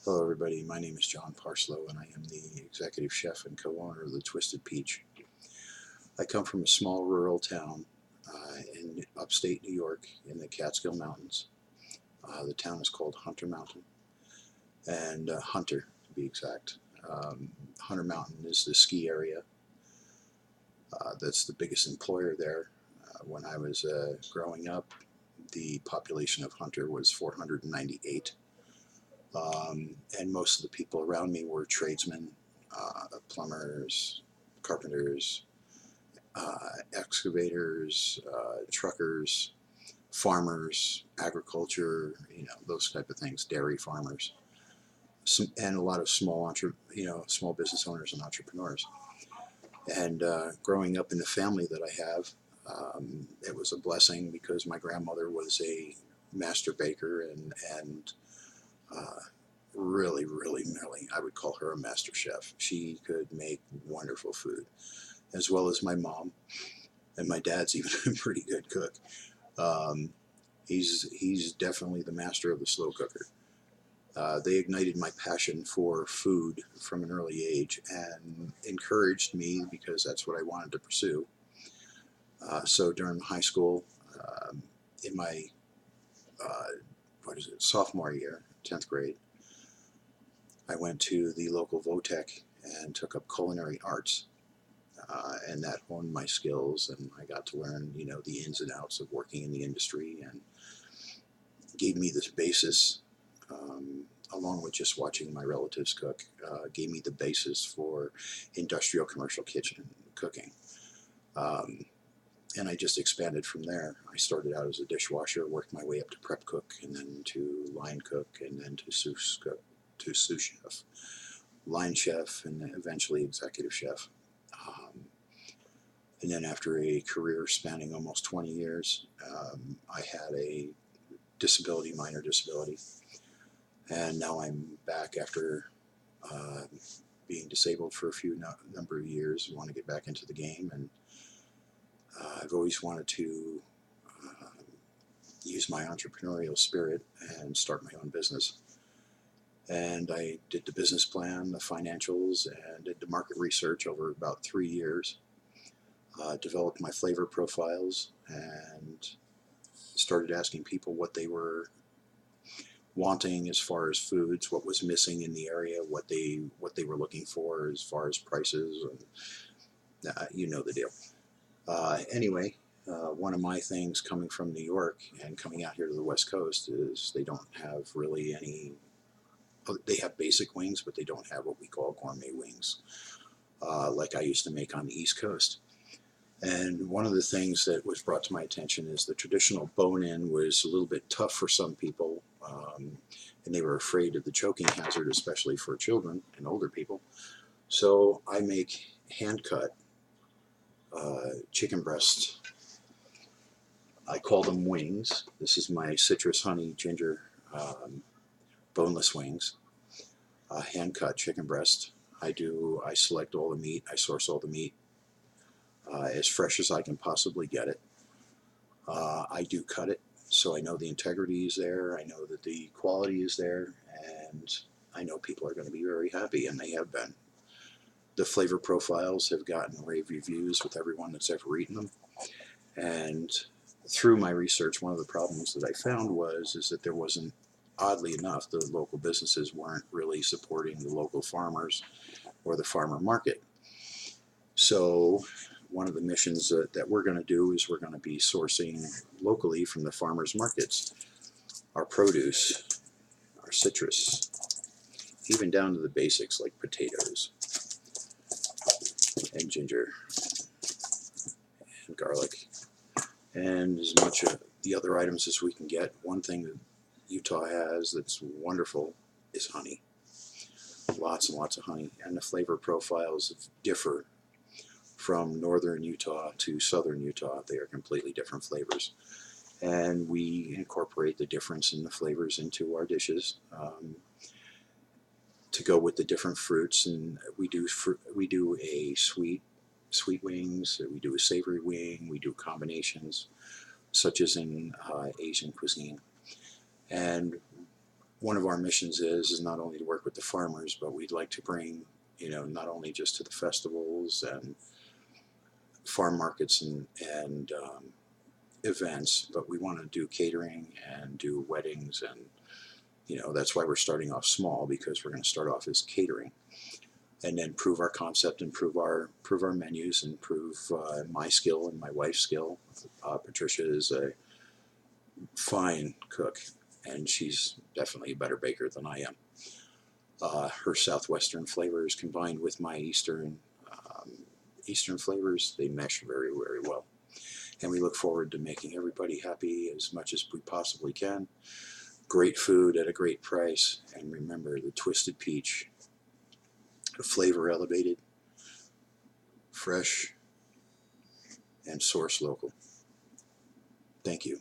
Hello everybody, my name is John Parslow and I am the executive chef and co-owner of the Twisted Peach. I come from a small rural town in upstate New York in the Catskill Mountains. The town is called Hunter Mountain, and Hunter to be exact. Hunter Mountain is the ski area. That's the biggest employer there. When I was growing up, the population of Hunter was 498. And most of the people around me were tradesmen, plumbers, carpenters, excavators, truckers, farmers, agriculture, those type of things, dairy farmers, and a lot of small business owners and entrepreneurs. And growing up in the family that I have, it was a blessing because my grandmother was a master baker and really, I would call her a master chef. She could make wonderful food, as well as my mom, and my dad's even a pretty good cook. Um, he's definitely the master of the slow cooker. They ignited my passion for food from an early age and encouraged me because that's what I wanted to pursue. So during high school, in my sophomore year, 10th grade, I went to the local Votech and took up culinary arts, and that honed my skills, and I got to learn, the ins and outs of working in the industry, and gave me this basis, along with just watching my relatives cook, gave me the basis for industrial commercial kitchen cooking. And I just expanded from there. I started out as a dishwasher, worked my way up to prep cook, and then to line cook, and then to sous cook, to sous chef, line chef, and then eventually executive chef. And then after a career spanning almost 20 years, I had a minor disability, and now I'm back after being disabled for a number of years. I want to get back into the game, and I've always wanted to use my entrepreneurial spirit and start my own business. And I did the business plan, the financials, and did the market research over about 3 years. Developed my flavor profiles and started asking people what they were wanting as far as foods, what was missing in the area, what they were looking for as far as prices, and you know the deal. Anyway, one of my things coming from New York and coming out here to the West Coast is they don't have really any. They have basic wings, but they don't have what we call gourmet wings, like I used to make on the East Coast. And one of the things that was brought to my attention is the traditional bone-in was a little bit tough for some people, and they were afraid of the choking hazard, especially for children and older people. So I make hand-cut chicken breast. I call them wings. This is my citrus, honey, ginger, boneless wings, hand-cut chicken breast. I select all the meat. I source all the meat as fresh as I can possibly get it. I do cut it, so I know the integrity is there, I know that the quality is there, and I know people are going to be very happy, and they have been. The flavor profiles have gotten rave reviews with everyone that's ever eaten them, and through my research, one of the problems that I found is that there wasn't, oddly enough, the local businesses weren't really supporting the local farmers or the farmer market. So one of the missions that we're going to do is we're going to be sourcing locally from the farmers markets our produce, our citrus, even down to the basics like potatoes and ginger and garlic, and as much of the other items as we can get. One thing that Utah has that's wonderful is honey. Lots and lots of honey, and the flavor profiles differ from northern Utah to southern Utah. They are completely different flavors, and we incorporate the difference in the flavors into our dishes to go with the different fruits. And we do a sweet wings, we do a savory wing, we do combinations such as in Asian cuisine. And one of our missions is not only to work with the farmers, but we'd like to bring, not only just to the festivals and farm markets and events, but we want to do catering and do weddings, and that's why we're starting off small, because we're going to start off as catering, and then prove our concept and prove our menus and prove my skill and my wife's skill. Patricia is a fine cook, and she's definitely a better baker than I am. Her southwestern flavors combined with my eastern flavors, they mesh very, very well. And we look forward to making everybody happy as much as we possibly can. Great food at a great price. And remember, the Twisted Peach, flavor elevated, fresh, and source local. Thank you.